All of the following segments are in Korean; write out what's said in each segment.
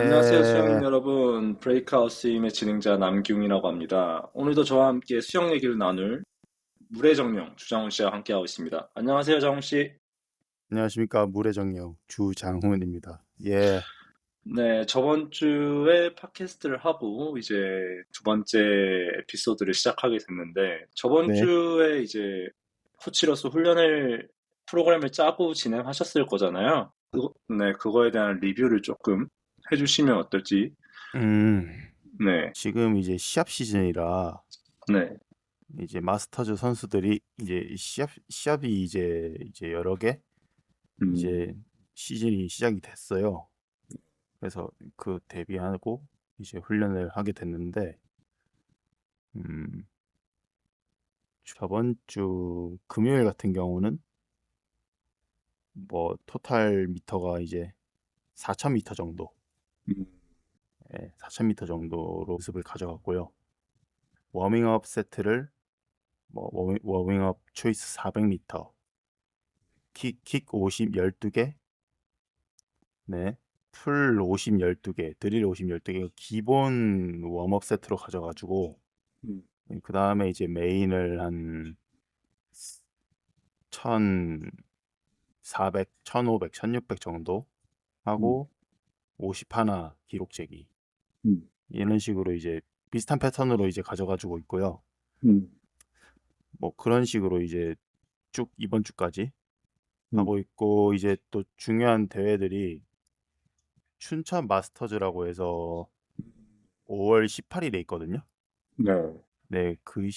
안녕하세요, 수영님 예, 여러분. 브레이크아웃스임의 진행자 남기웅이라고 합니다. 오늘도 저와 함께 수영 얘기를 나눌 물의 정령 주장훈 씨와 함께하고 있습니다. 안녕하세요, 장훈 씨. 안녕하십니까. 물의 정령 주장훈입니다. 예, 네, 저번 주에 팟캐스트를 하고 이제 두 번째 에피소드를 시작하게 됐는데 저번 네. 주에 이제 코치로서 훈련을 프로그램을 짜고 진행하셨을 거잖아요. 네, 그거에 대한 리뷰를 조금 해주시면 어떨지. 네, 지금 이제 시합 시즌이라 네, 이제 마스터즈 선수들이 이제 시합이 이제 여러 개 음, 이제 시즌이 시작이 됐어요. 그래서 그 대비하고 이제 훈련을 하게 됐는데, 음, 저번 주 금요일 같은 경우는 뭐 토탈 미터가 이제 4,000m 정도, 음, 4,000m 정도로 연습을 가져갔고요. 워밍업 세트를 뭐 워밍업 초이스 400m, 킥 50 12개, 네, 풀 50 12개, 드릴 50 12개 기본 웜업 세트로 가져가지고 음. 그 다음에 이제 메인을 한 1,400, 1,500, 1,600 정도 음, 하고 50 하나 기록 재기 음, 이런 식으로 이제 비슷한 패턴으로 이제 가져가지고 있고요. 음, 뭐 그런 식으로 이제 쭉 이번 주까지 음. 하고 있고, 이제 또 중요한 대회들이 춘천 마스터즈라고 해서 5월 18일에 있거든요. 네. 네, 그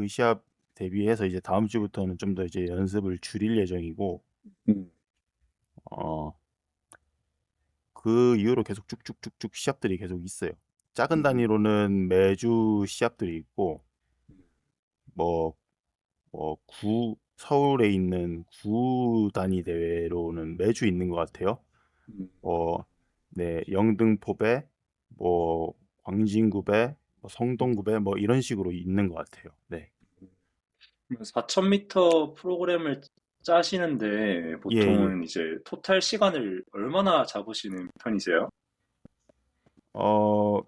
시합 대비해서 이제 다음 주부터는 좀 더 이제 연습을 줄일 예정이고, 음, 어, 그 이후로 계속 쭉쭉쭉쭉 시합들이 계속 있어요. 작은 음, 단위로는 매주 시합들이 있고, 뭐, 서울에 있는 구 단위 대회로는 매주 있는 것 같아요. 음. 뭐, 네, 영등포배, 뭐, 광진구배, 뭐 성동구배, 뭐 이런 식으로 있는 것 같아요. 네. 4,000m 프로그램을 짜시는데 예, 예. 보통은 이제 토탈 시간을 얼마나 잡으시는 편이세요?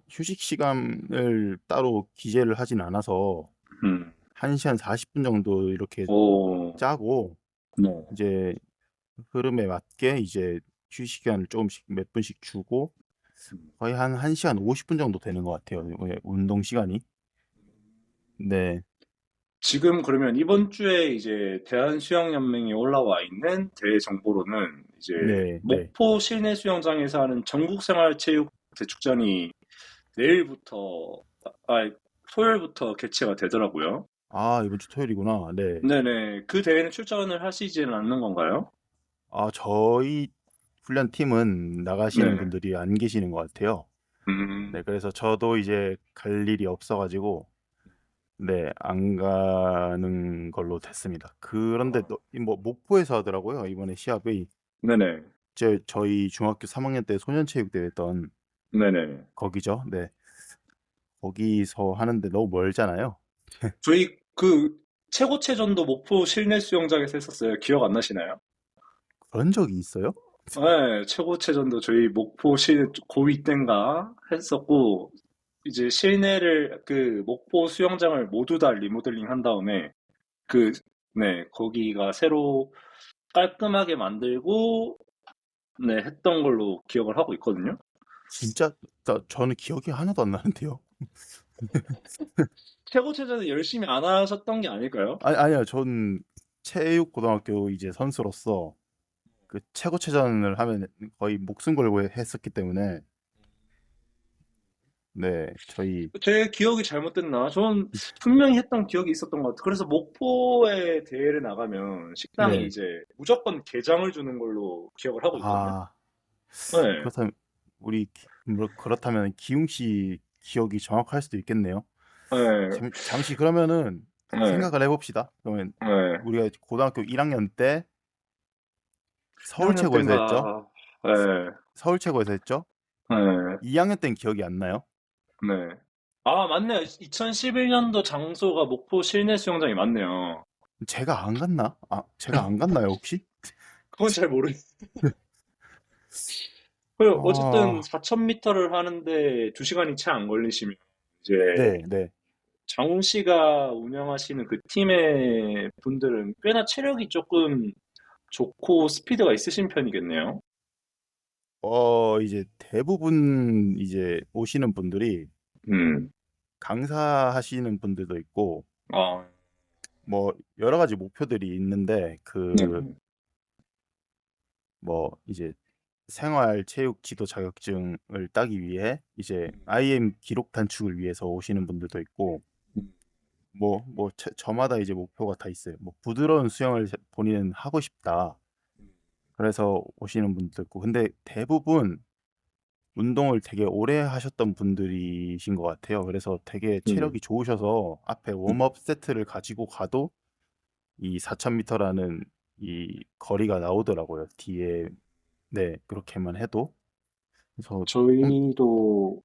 휴식 시간을 따로 기재를 하진 않아서 음, 1시간 40분 정도 이렇게 오, 짜고, 네. 이제 흐름에 맞게 이제 휴식 시간을 조금씩 몇 분씩 주고, 음. 거의 한 1시간 50분 정도 되는 것 같아요. 운동 시간이. 네, 지금 그러면 이번 주에 이제 대한수영연맹이 올라와 있는 대회 정보로는 이제 네, 네. 목포 실내 수영장에서 하는 전국생활체육 대축전이 내일부터, 토요일부터 개최가 되더라고요. 아, 이번 주 토요일이구나. 네. 네네. 그 대회는 출전을 하시지는 않는 건가요? 저희 훈련팀은 나가시는 네. 분들이 안 계시는 것 같아요. 음, 네, 그래서 저도 이제 갈 일이 없어가지고, 네, 안 가는 걸로 됐습니다. 그런데 뭐 목포에서 하더라고요. 이번에 시합이 네네. 저희 중학교 3학년 때 소년체육대회 했던 네네. 거기죠. 네, 거기서 하는데 너무 멀잖아요. 저희 그 최고체전도 목포 실내 수영장에서 했었어요. 기억 안 나시나요? 그런 적이 있어요? 네, 최고체전도 저희 목포 실 고2 땐가 했었고, 이제 실내를, 그, 목포 수영장을 모두 다 리모델링 한 다음에, 그, 네, 거기가 새로 깔끔하게 만들고, 네, 했던 걸로 기억을 하고 있거든요. 진짜 저는 기억이 하나도 안 나는데요. 최고체전은 열심히 안 하셨던 게 아닐까요? 아니요, 전 체육고등학교 이제 선수로서 그 최고체전을 하면 거의 목숨 걸고 했었기 때문에, 네, 저희, 제 기억이 잘못됐나? 저는 분명히 했던 기억이 있었던 것 같아요. 그래서 목포에 대회를 나가면 식당이 네, 이제 무조건 게장을 주는 걸로 기억을 하고 있거든요. 아, 네. 그렇다면 그렇다면 기웅 씨 기억이 정확할 수도 있겠네요. 네. 잠시 그러면은 네. 생각을 해봅시다. 그러면 네. 우리가 고등학교 1학년 때 서울 1학년 최고에서 했죠? 땐가, 네. 서울 최고에서 했죠? 네. 2학년 땐 기억이 안 나요? 네. 아, 맞네요. 2011년도 장소가 목포 실내 수영장이 맞네요. 제가 안 갔나? 제가 안 갔나요, 혹시? 그건 잘 모르겠어요. 어쨌든 어, 4,000m를 하는데 2시간이 채 안 걸리시면 이제 네, 네. 장훈 씨가 운영하시는 그 팀의 분들은 꽤나 체력이 조금 좋고 스피드가 있으신 편이겠네요. 이제 대부분 이제 오시는 분들이 음, 강사하시는 분들도 있고, 아, 뭐 여러 가지 목표들이 있는데 네. 뭐 이제 생활 체육 지도 자격증을 따기 위해 이제 IM 기록 단축을 위해서 오시는 분들도 있고, 저마다 이제 목표가 다 있어요. 뭐 부드러운 수영을 본인은 하고 싶다. 그래서 오시는 분들도 있고, 근데 대부분 운동을 되게 오래 하셨던 분들이신 것 같아요. 그래서 되게 음, 체력이 좋으셔서 앞에 웜업 세트를 가지고 가도 이 4,000m라는 이 거리가 나오더라고요. 뒤에. 네, 그렇게만 해도. 그래서 음, 저희도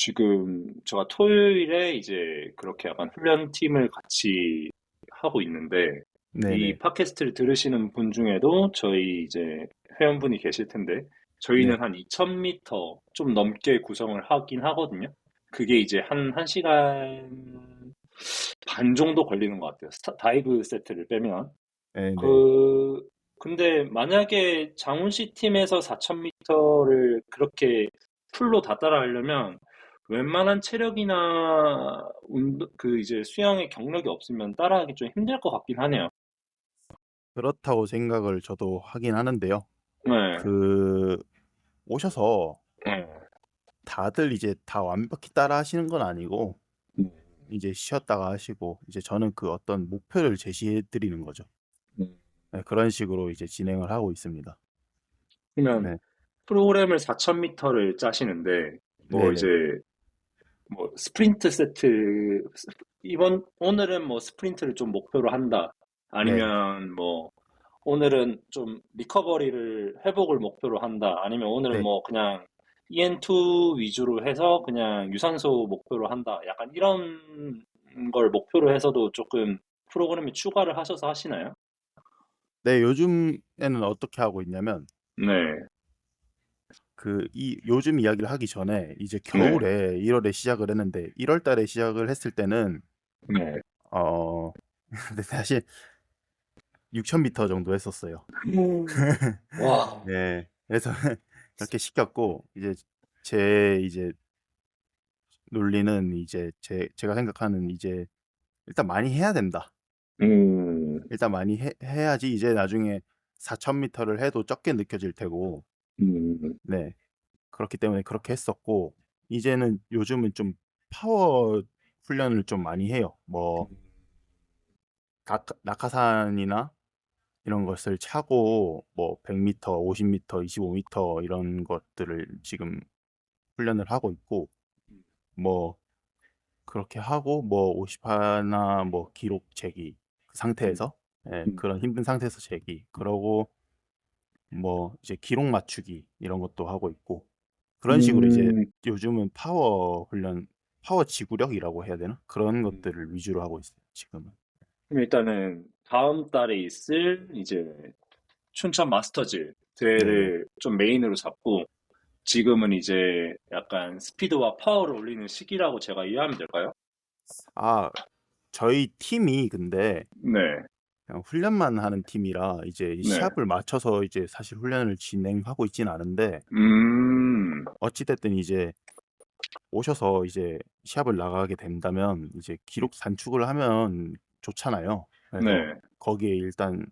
지금 제가 토요일에 이제 그렇게 약간 훈련팀을 같이 하고 있는데 이 네네. 팟캐스트를 들으시는 분 중에도 저희 이제 회원분이 계실 텐데 저희는 네. 한 2,000m 좀 넘게 구성을 하긴 하거든요. 그게 이제 한 1시간 반 정도 걸리는 것 같아요. 다이브 세트를 빼면. 네네. 그, 근데 만약에 장훈씨 팀에서 4,000m를 그렇게 풀로 다 따라하려면 웬만한 체력이나 그 이제 수영의 경력이 없으면 따라하기 좀 힘들 것 같긴 하네요. 그렇다고 생각을 저도 하긴 하는데요. 네. 그 오셔서 네. 다들 이제 다 완벽히 따라 하시는 건 아니고 음, 이제 쉬었다가 하시고 이제 저는 그 어떤 목표를 제시해 드리는 거죠. 음. 네, 그런 식으로 이제 진행을 하고 있습니다. 그러면 네. 프로그램을 4,000m를 짜시는데 뭐 이제 네네. 뭐 스프린트 오늘은 뭐 스프린트를 좀 목표로 한다. 네. 아니면 뭐 오늘은 좀 리커버리를 회복을 목표로 한다. 아니면 오늘은 네. 뭐 그냥 EN2 위주로 해서 그냥 유산소 목표로 한다. 약간 이런 걸 목표로 해서도 조금 프로그램에 추가를 하셔서 하시나요? 네, 요즘에는 어떻게 하고 있냐면 네, 요즘 이야기를 하기 전에 이제 네, 겨울에 1월에 시작을 했는데 1월 달에 시작을 했을 때는 네. 어 근데 사실 6,000m 정도 했었어요. 와, 네. 그래서 그렇게 시켰고 이제 논리는 이제 제가 생각하는 이제 일단 많이 해야 된다. 음, 일단 많이 해야지 이제 나중에 4,000m를 해도 적게 느껴질 테고. 음, 네. 그렇기 때문에 그렇게 했었고 이제는 요즘은 좀 파워 훈련을 좀 많이 해요. 뭐 낙하산이나 이런 것을 차고 뭐 100m, 50m, 25m 이런 것들을 지금 훈련을 하고 있고 뭐 그렇게 하고 뭐 50하나 뭐 기록 재기 그 음, 상태에서 예, 음, 그런 힘든 상태에서 재기 그러고 뭐 이제 기록 맞추기 이런 것도 하고 있고 그런 식으로 이제 음. 요즘은 파워 훈련, 파워 지구력이라고 해야 되나? 그런 음. 것들을 위주로 하고 있어요, 지금은. 그럼 일단은 다음 달에 있을 이제 춘천 마스터즈 네네. 대회를 좀 메인으로 잡고 지금은 이제 약간 스피드와 파워를 올리는 시기라고 제가 이해하면 될까요? 아, 저희 팀이 근데 네, 그냥 훈련만 하는 팀이라 이제 이 네, 시합을 맞춰서 이제 사실 훈련을 진행하고 있진 않은데 음, 어찌됐든 이제 오셔서 이제 시합을 나가게 된다면 이제 기록 단축을 하면 좋잖아요. 그래서 네, 거기에 일단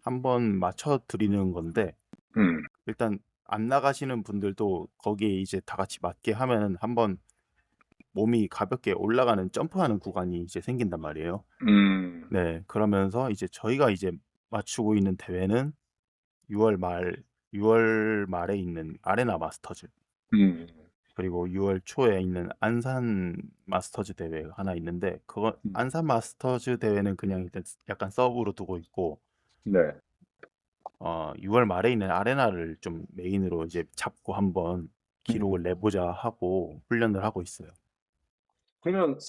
한번 맞춰 드리는 건데 음, 일단 안 나가시는 분들도 거기에 이제 다 같이 맞게 하면은 한번 몸이 가볍게 올라가는 점프하는 구간이 이제 생긴단 말이에요. 음, 네. 그러면서 이제 저희가 이제 맞추고 있는 대회는 6월 말 6월 말에 있는 아레나 마스터즈 음, 그리고 6월 초에 있는 안산 마스터즈 대회가 하나 있는데 그거 안산 마스터즈 대회는 그냥 일단 약간 서브로 두고 있고 네. 6월 말에 있는 아레나를 좀 메인으로 이제 잡고 한번 기록을 음. 내보자 하고 훈련을 하고 있어요. 그러면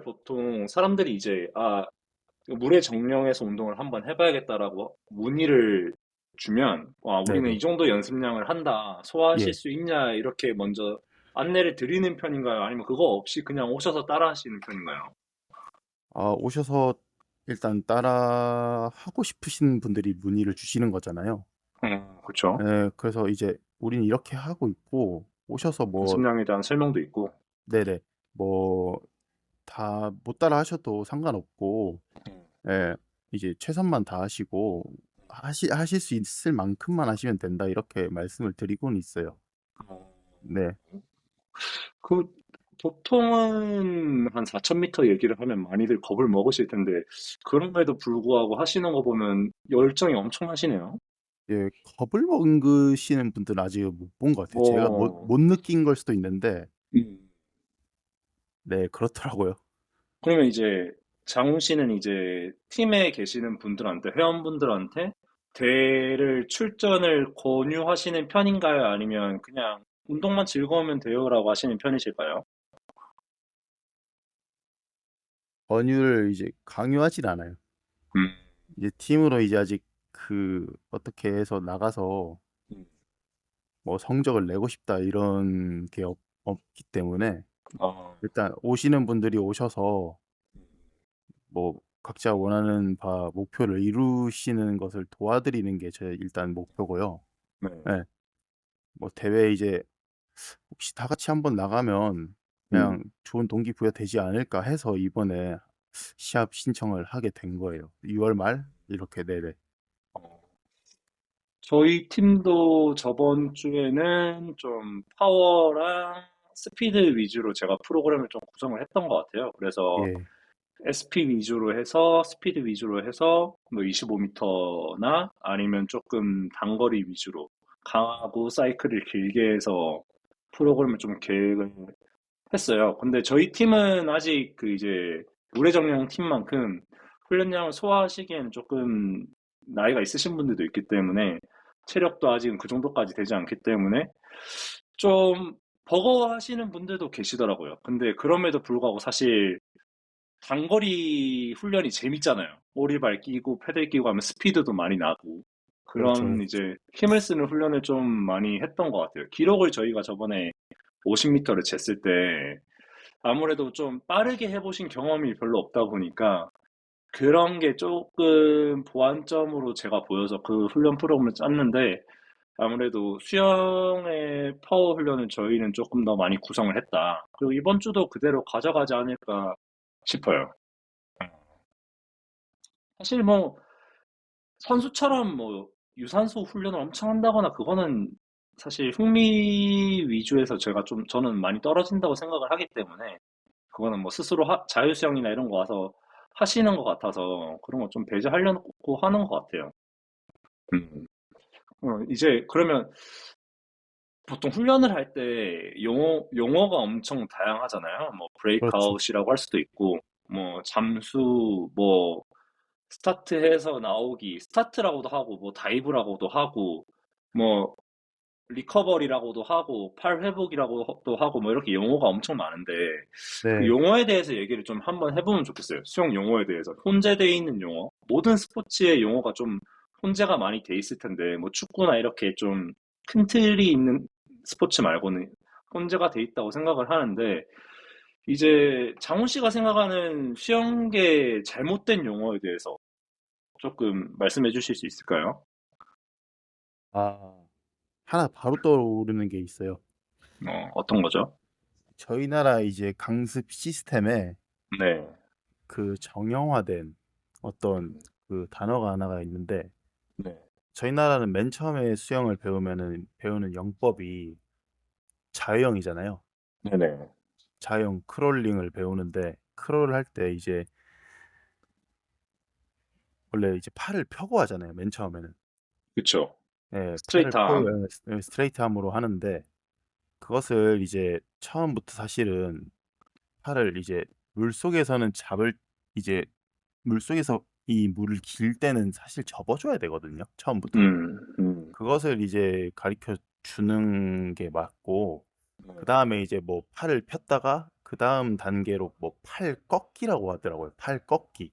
보통 사람들이 이제, 물의 정령에서 운동을 한번 해봐야겠다라고 문의를 주면, 와, 우리는 이 네네. 정도 연습량을 한다, 소화하실 예. 수 있냐, 이렇게 먼저 안내를 드리는 편인가요? 아니면 그거 없이 그냥 오셔서 따라 하시는 편인가요? 오셔서 일단 따라 하고 싶으신 분들이 문의를 주시는 거잖아요. 그쵸. 예. 그래서 이제 "우리는 이렇게 하고 있고 오셔서 뭐" 연습량에 대한 설명도 있고. 네네. 뭐 다 못 따라 하셔도 상관없고 음. 예. 이제 "최선만 다하시고 하실 수 있을 만큼만 하시면 된다." 이렇게 말씀을 드리고는 있어요. 어, 네. 그, 보통은 한 4,000m 얘기를 하면 많이들 겁을 먹으실 텐데, 그럼에도 불구하고 하시는 거 보면 열정이 엄청나시네요. 예. 겁을 먹으시는 분들은 아직 못 본 것 같아요. 제가 어, 못 느낀 걸 수도 있는데 음. 네 그렇더라고요. 그러면 이제 장훈 씨는 이제 팀에 계시는 분들한테, 회원분들한테 대회를 출전을 권유하시는 편인가요? 아니면 그냥 운동만 즐거우면 돼요라고 하시는 편이실까요? 권유를 이제 강요하진 않아요. 음, 이제 팀으로 이제 아직 어떻게 해서 나가서 음. 뭐 '성적을 내고 싶다.' 이런 게 없기 때문에 어, 일단 오시는 분들이 오셔서 뭐 각자 원하는 바 목표를 이루시는 것을 도와드리는 게 제 일단 목표고요. 네. 예. 뭐 대회에 이제 혹시 다 같이 한번 나가면 음. 그냥 좋은 동기부여 되지 않을까 해서 이번에 시합 신청을 하게 된 거예요. 6월 말 이렇게 네네. 어, 저희 팀도 저번 주에는 좀 파워랑 스피드 위주로 제가 프로그램을 좀 구성을 했던 것 같아요. 그래서 예. SP 위주로 해서 스피드 위주로 해서 뭐 25m나 아니면 조금 단거리 위주로 강하고 사이클을 길게 해서 프로그램을 좀 계획을 했어요. 근데 저희 팀은 아직 그 이제 무례정령 팀만큼 훈련량을 소화하시기엔 조금 나이가 있으신 분들도 있기 때문에 체력도 아직은 그 정도까지 되지 않기 때문에 좀 버거워하시는 분들도 계시더라고요. 근데 그럼에도 불구하고 사실 단거리 훈련이 재밌잖아요. 오리발 끼고 페달 끼고 하면 스피드도 많이 나고 그렇죠, 그런 그렇죠. 이제 힘을 쓰는 훈련을 좀 많이 했던 것 같아요. 기록을 저희가 저번에 50m를 쟀을 때 아무래도 좀 빠르게 해보신 경험이 별로 없다 보니까 그런 게 조금 보완점으로 제가 보여서 그 훈련 프로그램을 짰는데 아무래도 수영의 파워 훈련을 저희는 조금 더 많이 구성을 했다. 그리고 이번 주도 그대로 가져가지 않을까 싶어요. 사실 뭐 선수처럼 뭐 유산소 훈련을 엄청 한다거나 그거는 사실 흥미 위주에서 제가 좀 저는 많이 떨어진다고 생각을 하기 때문에 그거는 뭐 스스로 자유수영이나 이런 거 와서 하시는 것 같아서 그런 거 좀 배제하려고 하는 것 같아요. 음. 이제 그러면 보통 훈련을 할 때 용어가 엄청 다양하잖아요. 뭐 그렇죠. 브레이크아웃이라고 할 수도 있고 뭐 잠수 뭐 스타트해서 나오기 스타트라고도 하고 뭐 다이브라고도 하고 뭐 리커버리라고도 하고 팔 회복이라고도 하고 뭐 이렇게 용어가 엄청 많은데 그 네. 용어에 대해서 얘기를 좀 한번 해보면 좋겠어요. 수영 용어에 대해서 혼재되어 있는 용어 모든 스포츠의 용어가 좀 혼재가 많이 돼 있을 텐데 뭐 축구나 이렇게 좀 큰 틀이 있는 스포츠 말고는 혼재가 돼 있다고 생각을 하는데 이제 장훈 씨가 생각하는 수영계 잘못된 용어에 대해서 조금 말씀해 주실 수 있을까요? 아 하나 바로 떠오르는 게 있어요. 어떤 거죠? 저희 나라 이제 강습 시스템에 네, 정형화된 어떤 단어가 하나가 있는데 네, 저희 나라는 맨 처음에 수영을 배우면은 배우는 영법이 자유형이잖아요. 네네, 자유형 크롤링을 배우는데 크롤을 할 때 이제 원래 이제 팔을 펴고 하잖아요, 맨 처음에는. 그쵸. 예. 팔을 펴고 스트레이트함. 스트레이트함으로 하는데 그것을 이제 처음부터 사실은 팔을 이제 물속에서는 잡을 이제 물속에서 이 물을 길 때는 사실 접어 줘야 되거든요, 처음부터. 음. 그것을 이제 가르쳐 주는 게 맞고 그다음에 이제 뭐 팔을 폈다가 그다음 단계로 뭐 팔 꺾기라고 하더라고요. 팔 꺾기.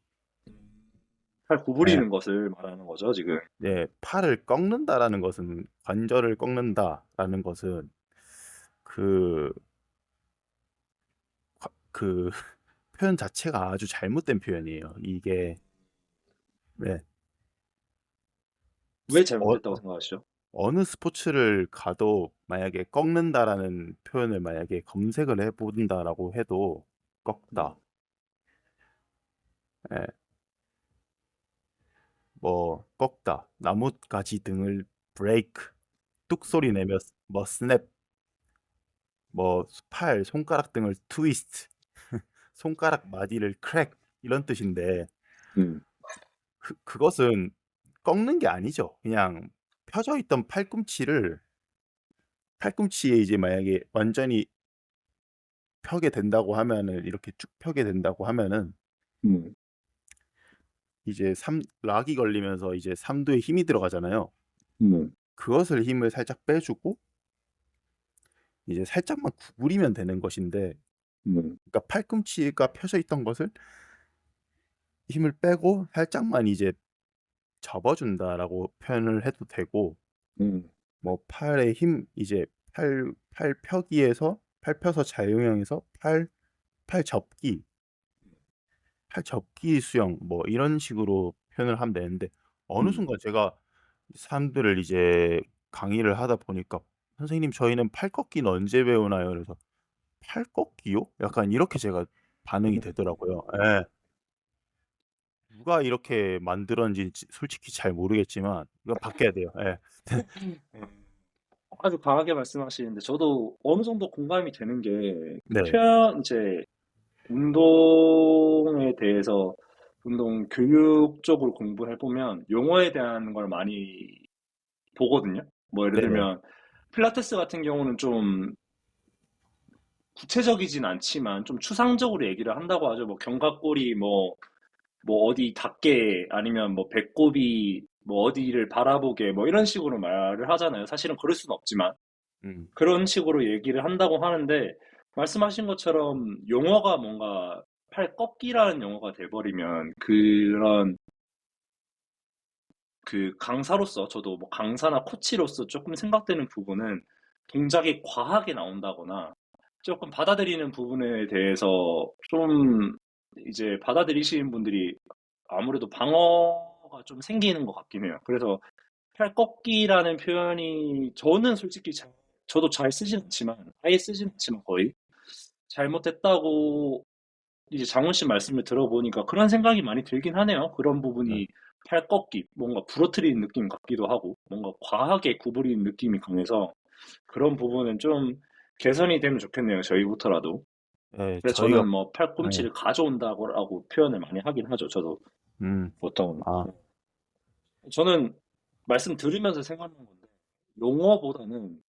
팔 예, 구부리는 것을 말하는 거죠, 지금. 예, 팔을 꺾는다라는 것은 관절을 꺾는다라는 것은 그, 그 표현 자체가 아주 잘못된 표현이에요. 이게 네, 왜 어, 잘못됐다고 생각하시죠? 어느 스포츠를 가도 만약에 꺾는다라는 표현을 만약에 검색을 해본다라고 해도 꺾다, 음, 예, 뭐 꺾다, 나뭇가지 등을 브레이크, 뚝 소리 음, 내며 뭐 스냅, 뭐 팔, 손가락 등을 트위스트, 손가락 마디를 크랙 이런 뜻인데 음, 그것은 꺾는 게 아니죠. 그냥 펴져 있던 팔꿈치에 이제 만약에 완전히 펴게 된다고 하면은 이렇게 쭉 펴게 된다고 하면은 음, 이제 삼 락이 걸리면서 이제 삼두에 힘이 들어가잖아요. 음, 그것을 힘을 살짝 빼주고 이제 살짝만 구부리면 되는 것인데 음, 그러니까 팔꿈치가 펴져 있던 것을 힘을 빼고 살짝만 이제 접어준다라고 표현을 해도 되고 음, 뭐 팔의 힘 이제 팔 펴기에서 팔 펴서 자유형에서 팔 접기 팔 접기 수영 뭐 이런 식으로 표현을 하면 되는데 어느 음. 순간 제가 사람들을 이제 강의를 하다 보니까 "선생님 저희는 팔 꺾기는 언제 배우나요?" 그래서 "팔 꺾기요?" 약간 이렇게 제가 반응이 되더라고요. 예. 누가 이렇게 만들었는지 솔직히 잘 모르겠지만 이거 바뀌어야 돼요. 예. 아주 강하게 말씀하시는데 저도 어느 정도 공감이 되는 게 네. 표현 이제 운동에 대해서 운동 교육 쪽으로 공부를 해보면 용어에 대한 걸 많이 보거든요. 뭐 예를 네네. 들면 필라테스 같은 경우는 좀 구체적이진 않지만 좀 추상적으로 얘기를 한다고 하죠. 뭐 견갑골이 뭐 어디 닿게 아니면 뭐 배꼽이 뭐 어디를 바라보게 뭐 이런 식으로 말을 하잖아요. 사실은 그럴 수는 없지만 음. 그런 식으로 얘기를 한다고 하는데 말씀하신 것처럼 용어가 뭔가 팔 꺾기라는 용어가 돼버리면 그런 그 강사로서 저도 뭐 강사나 코치로서 조금 생각되는 부분은 동작이 과하게 나온다거나 조금 받아들이는 부분에 대해서 좀 이제 받아들이시는 분들이 아무래도 방어가 좀 생기는 것 같긴 해요. 그래서 팔 꺾기라는 표현이 저는 솔직히 저도 잘 쓰진 않지만 아예 쓰진 않지만 거의 잘못됐다고 이제 장훈 씨 말씀을 들어보니까 그런 생각이 많이 들긴 하네요. 그런 네. 부분이 팔 꺾기, 뭔가 부러뜨리는 느낌 같기도 하고, 뭔가 과하게 구부리는 느낌이 강해서 그런 부분은 좀 개선이 되면 좋겠네요. 저희부터라도. 예, 그래서 저희가 저는 뭐 예. 팔꿈치를 가져온다고 표현을 많이 하긴 하죠. 저도 음. 보통. 아, 저는 말씀 들으면서 생각난 건데, 용어보다는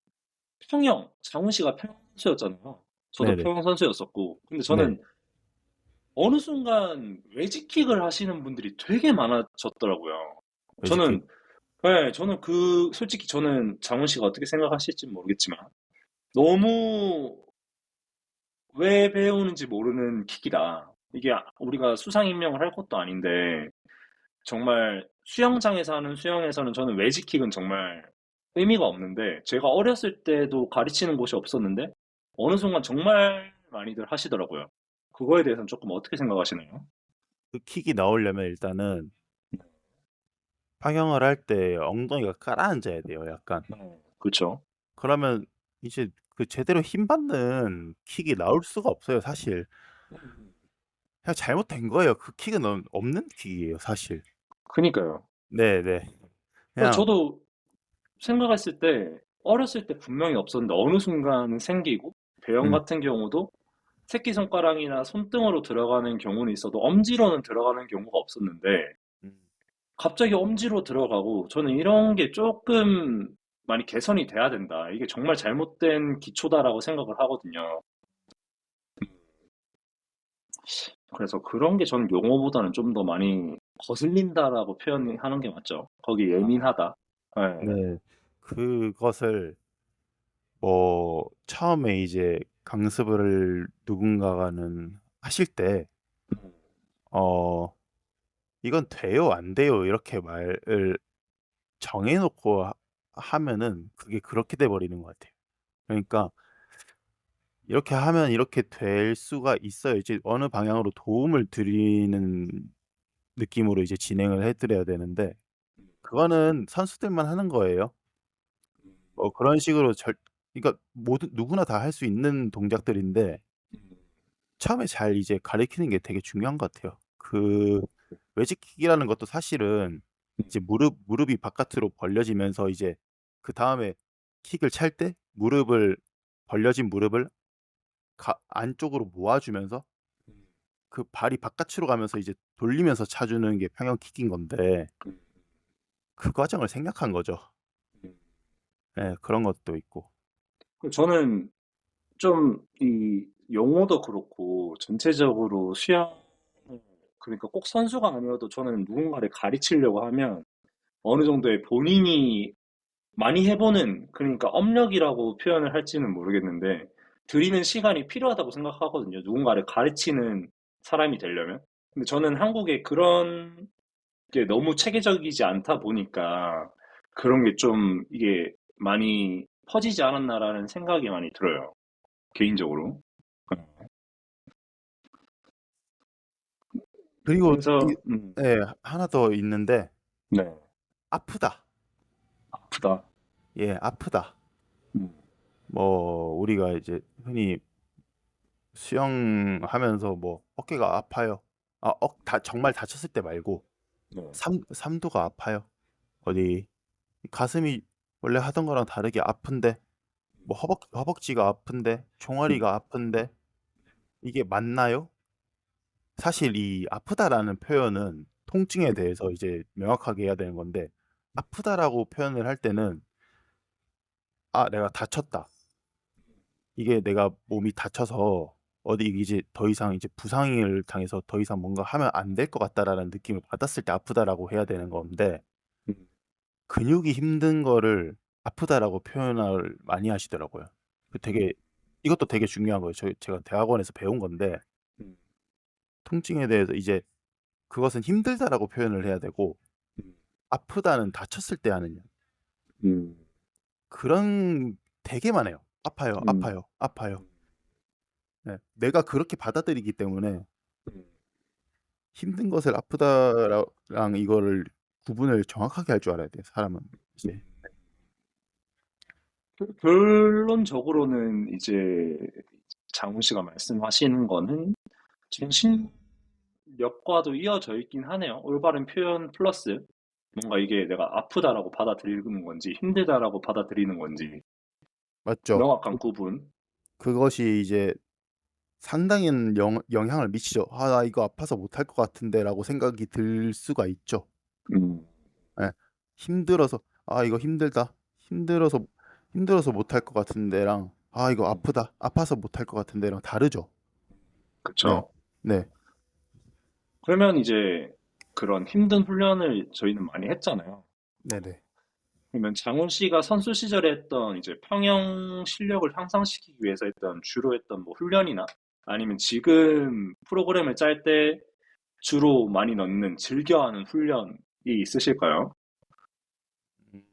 장훈 씨가 평영 선수였잖아요. 저도 네네. 평영 선수였었고, 근데 네. 저는 어느 순간 외지킥을 하시는 분들이 되게 많아졌더라고요. 외지킥. 저는, 네, 솔직히 저는 장훈 씨가 어떻게 생각하실지 모르겠지만, 너무 왜 배우는지 모르는 킥이다. 이게 우리가 수상 임명을 할 것도 아닌데, 정말 수영장에서 하는 수영에서는 저는 외지킥은 정말 의미가 없는데, 제가 어렸을 때도 가르치는 곳이 없었는데, 어느 순간 정말 많이들 하시더라고요. 그거에 대해서는 조금 어떻게 생각하시나요? 그 킥이 나오려면 일단은 평형을 할 때 엉덩이가 가라앉아야 돼요, 약간. 그렇죠. 그러면 이제 그 제대로 힘 받는 킥이 나올 수가 없어요, 사실. 그냥 잘못된 거예요. 그 킥은 없는 킥이에요, 사실. 그니까요. 네네. 그래서 그냥 저도 생각했을 때 어렸을 때 분명히 없었는데 어느 순간은 생기고 배영 음, 같은 경우도 새끼손가락이나 손등으로 들어가는 경우는 있어도 엄지로는 들어가는 경우가 없었는데 음. 갑자기 엄지로 들어가고 저는 이런 게 조금 많이 개선이 돼야 된다. 이게 정말 잘못된 기초다라고 생각을 하거든요. 그래서 그런 게 저는 용어보다는 좀 더 많이 거슬린다라고 표현하는 게 맞죠. 거기 아, 예민하다. 네. 네. 그것을 뭐 처음에 이제 강습을 누군가가는 하실 때 어, 이건 돼요, 안 돼요, 이렇게 말을 정해놓고 하면은 그게 그렇게 돼 버리는 것 같아요. 그러니까 이렇게 하면 이렇게 될 수가 있어요. 이제 어느 방향으로 도움을 드리는 느낌으로 이제 진행을 해 드려야 되는데 그거는 선수들만 하는 거예요. 뭐 그런 식으로 그러니까 모든 누구나 다 할 수 있는 동작들인데 처음에 잘 이제 가르치는 게 되게 중요한 것 같아요. 그 외지킥이라는 것도 사실은 이제 무릎이 바깥으로 벌려지면서 이제 그다음에 킥을 찰 때 벌려진 무릎을 안쪽으로 모아 주면서 그 발이 바깥으로 가면서 이제 돌리면서 차 주는 게 평형 킥인 건데 그 과정을 생략한 거죠. 예, 그런 것도 있고. 저는 좀 이 용어도 그렇고 전체적으로 수영 그러니까 꼭 선수가 아니어도 저는 누군가를 가르치려고 하면 어느 정도의 본인이 많이 해보는 그러니까 업력이라고 표현을 할지는 모르겠는데 들이는 시간이 필요하다고 생각하거든요. 누군가를 가르치는 사람이 되려면. 근데 저는 한국에 그런 게 너무 체계적이지 않다 보니까 그런 게 좀 이게 많이 퍼지지 않았나라는 생각이 많이 들어요. 개인적으로. 그리고 이 그래서 예, 하나 더 있는데 네. 아프다. 아프다. 예, 아프다. 음, 뭐 우리가 이제 흔히 수영하면서 뭐 "어깨가 아파요." 정말 다쳤을 때 말고 네. 삼두가 아파요. 어디 가슴이 원래 하던 거랑 다르게 아픈데 뭐 허벅지가 아픈데 음, 종아리가 아픈데 이게 맞나요? 사실 이 아프다라는 표현은 통증에 대해서 이제 명확하게 해야 되는 건데 아프다라고 표현을 할 때는 '아 내가 다쳤다. 이게 내가 몸이 다쳐서 어디 이제 더 이상 이제 부상을 당해서 더 이상 뭔가 하면 안 될 것 같다.'라는 느낌을 받았을 때 아프다라고 해야 되는 건데 음, 근육이 힘든 거를 아프다라고 표현을 많이 하시더라고요. 그 되게 이것도 되게 중요한 거예요. 제가 대학원에서 배운 건데 음, 통증에 대해서 이제 그것은 힘들다라고 표현을 해야 되고 음, 아프다는 다쳤을 때 하는 음, 그런 되게 많아요. "아파요, 음, 아파요, 아파요." 네. 내가 그렇게 받아들이기 때문에 음. 힘든 것을 아프다랑 이거를 구분을 정확하게 할 줄 알아야 돼요, 사람은 이제. 결론적으로는 이제 장훈 씨가 말씀하시는 거는 정신력과도 이어져 있긴 하네요. 올바른 표현 플러스 뭔가 이게 내가 아프다라고 받아들이는 건지 힘들다라고 받아들이는 건지 맞죠? 명확한 구분. 그것이 이제 상당한 영향을 미치죠. '아 나 이거 아파서 못할 것 같은데.'라고 생각이 들 수가 있죠. 음, 예. 힘들어서 '아 이거 힘들다. 힘들어서 못할 것 같은데.'랑 '아 이거 음, 아프다. 아파서 못할 것 같은데.'랑 다르죠. 네. 그쵸. 네. 그러면 이제 그런 힘든 훈련을 저희는 많이 했잖아요. 네네. 그러면 장훈 씨가 선수 시절에 했던 이제 평영 실력을 향상시키기 위해서 했던 주로 했던 뭐 훈련이나 아니면 지금 프로그램을 짤 때 주로 많이 넣는 즐겨하는 훈련이 있으실까요? 음.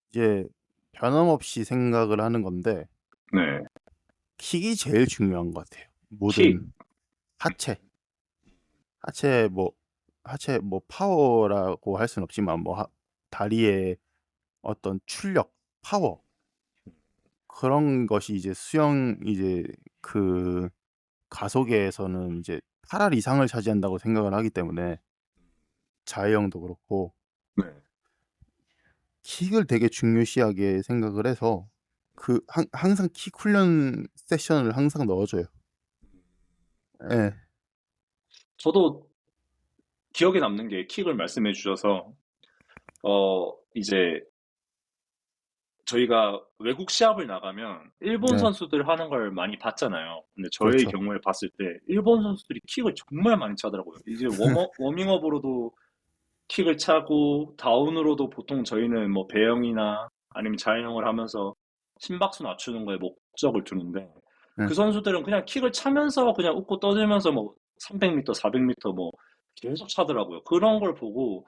이제 변함없이 생각을 하는 건데 네. 킥이 제일 중요한 것 같아요. 킥. 모든 하체, 하체 뭐 하체 뭐 파워라고 할 수는 없지만 뭐 다리의 어떤 출력, 파워 그런 것이 이제 수영 이제 그 가속에서는 이제 8할 이상을 차지한다고 생각을 하기 때문에 자유형도 그렇고 네. 킥을 되게 중요시하게 생각을 해서 항상 킥 훈련 세션을 항상 넣어 줘요. 예. 저도 기억에 남는 게 킥을 말씀해 주셔서 이제 저희가 외국 시합을 나가면 일본 네. 선수들 하는 걸 많이 봤잖아요. 근데 저의 그렇죠. 경우에 봤을 때 일본 선수들이 킥을 정말 많이 차더라고요. 이제 워밍업으로도 킥을 차고 다운으로도 보통 저희는 뭐 배영이나 아니면 자유형을 하면서 심박수 낮추는 거에 목적을 두는데 예. 그 선수들은 그냥 킥을 차면서 그냥 웃고 떠들면서 뭐 300m, 400m 뭐 계속 차더라고요. 그런 걸 보고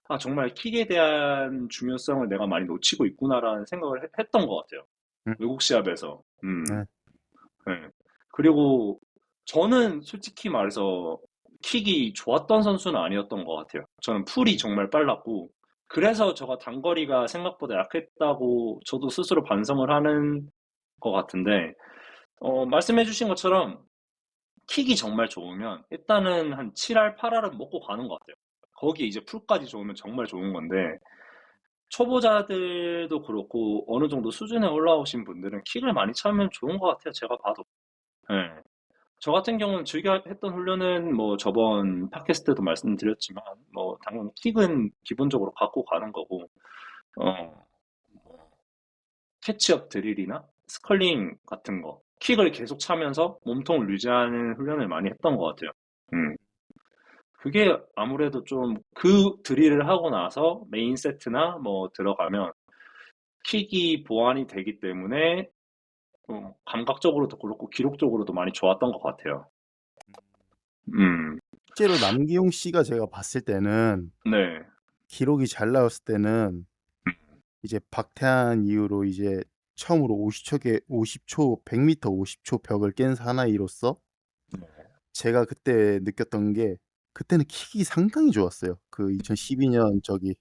아 정말 킥에 대한 중요성을 내가 많이 놓치고 있구나라는 생각을 했던 것 같아요. 음, 외국 시합에서. 네. 네. 그리고 저는 솔직히 말해서 킥이 좋았던 선수는 아니었던 것 같아요. 저는 풀이 정말 빨랐고, 그래서 저가 단거리가 생각보다 약했다고 저도 스스로 반성을 하는 것 같은데, 말씀해주신 것처럼 킥이 정말 좋으면 일단은 한 7할, 8할은 먹고 가는 것 같아요. 거기에 이제 풀까지 좋으면 정말 좋은 건데, 초보자들도 그렇고, 어느 정도 수준에 올라오신 분들은 킥을 많이 차면 좋은 것 같아요. 제가 봐도. 네. 저 같은 경우는 즐겨 했던 훈련은 뭐 저번 팟캐스트도 말씀드렸지만 뭐 당연히 킥은 기본적으로 갖고 가는 거고 어 캐치업 드릴이나 스컬링 같은 거 킥을 계속 차면서 몸통을 유지하는 훈련을 많이 했던 것 같아요. 음. 그게 아무래도 좀 그 드릴을 하고 나서 메인 세트나 뭐 들어가면 킥이 보완이 되기 때문에 감각적으로도 그렇고 기록적으로도 많이 좋았던 것 같아요. 음, 실제로 남기용 씨가 제가 봤을 때는 네. 기록이 잘 나왔을 때는 이제 박태환 이후로 이제 처음으로 50초 100m 50초 벽을 깬 사나이로서 제가 그때 느꼈던 게 그때는 킥이 상당히 좋았어요. 그 2012년 저기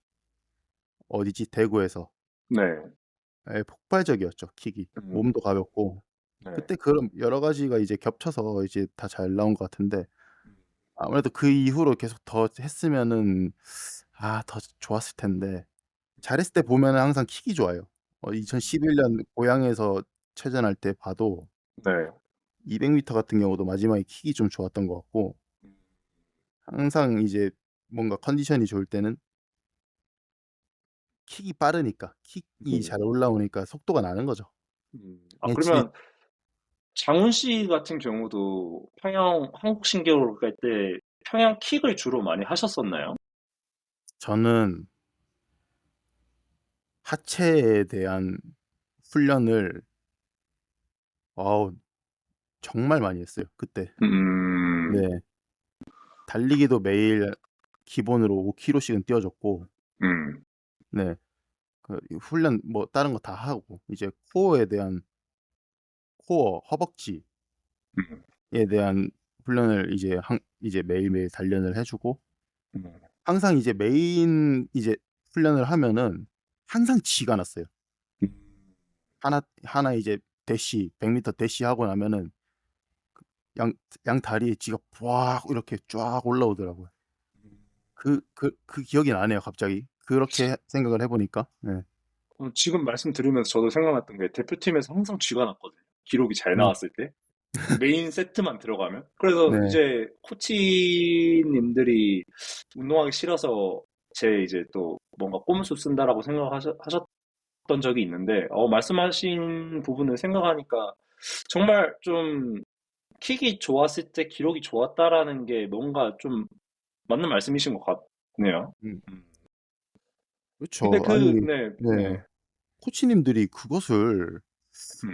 어디지 대구에서 네. 폭발적이었죠. 킥이 음, 몸도 가볍고 네. 그때 그런 여러 가지가 이제 겹쳐서 이제 다 잘 나온 것 같은데 아무래도 그 이후로 계속 더 했으면은 더 좋았을 텐데 잘했을 때 보면은 항상 킥이 좋아요. 2011년 고향에서 체전할 때 봐도 네. 200m 같은 경우도 마지막에 킥이 좀 좋았던 것 같고 항상 이제 뭔가 컨디션이 좋을 때는 킥이 빠르니까 킥이 음, 잘 올라오니까 속도가 나는 거죠. 아, 예, 그러면 장훈 씨 같은 경우도 평양 한국 신기록을 갈 때 평양 킥을 주로 많이 하셨었나요? 저는 하체에 대한 훈련을 어우 정말 많이 했어요 그때. 음, 네. 달리기도 매일 기본으로 5km씩은 뛰어줬고 음, 네. 이 훈련 뭐 다른 거 다 하고 이제 코어에 대한 코어, 허벅지에 음, 대한 훈련을 이제 매일매일 단련을 해 주고 음, 항상 이제 메인 이제 훈련을 하면은 항상 쥐가 났어요. 하나 이제 대시 100m 대시하고 나면은 양 다리에 쥐가 부악 이렇게 쫙 올라오더라고요. 그 기억이 나네요 갑자기. 그렇게 생각을 해 보니까. 네. 지금 말씀 들으면서 저도 생각났던 게 대표팀에서 항상 쥐가 났거든요. 기록이 잘 음. 나왔을 때. 메인 세트만 들어가면. 그래서 네. 이제 코치님들이 운동하기 싫어서 제 이제 또 뭔가 꼼수 쓴다라고 생각하셨던 적이 있는데, 말씀하신 부분을 생각하니까 정말 좀 킥이 좋았을 때 기록이 좋았다라는 게 뭔가 좀 맞는 말씀이신 것 같네요. 음. 음. 근데 그렇죠. 아니 네, 네. 네. 코치님들이 그것을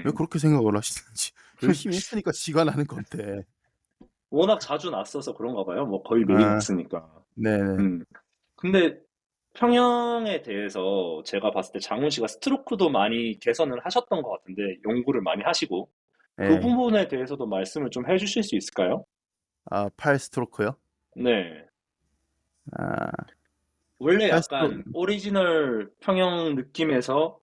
왜 음. 그렇게 생각을 하시는지 열심히 했으니까 쥐가 나는 건데. 워낙 자주 났어서 그런가 봐요. 뭐 거의 매일 아 났으니까. 네네. 음. 근데 평형에 대해서 제가 봤을 때 장훈 씨가 스트로크도 많이 개선을 하셨던 것 같은데 연구를 많이 하시고 그 예. 부분에 대해서도 말씀을 좀 해주실 수 있을까요? 팔 스트로크요? 네. 아 원래 팔 스트로 약간 오리지널 평형 느낌에서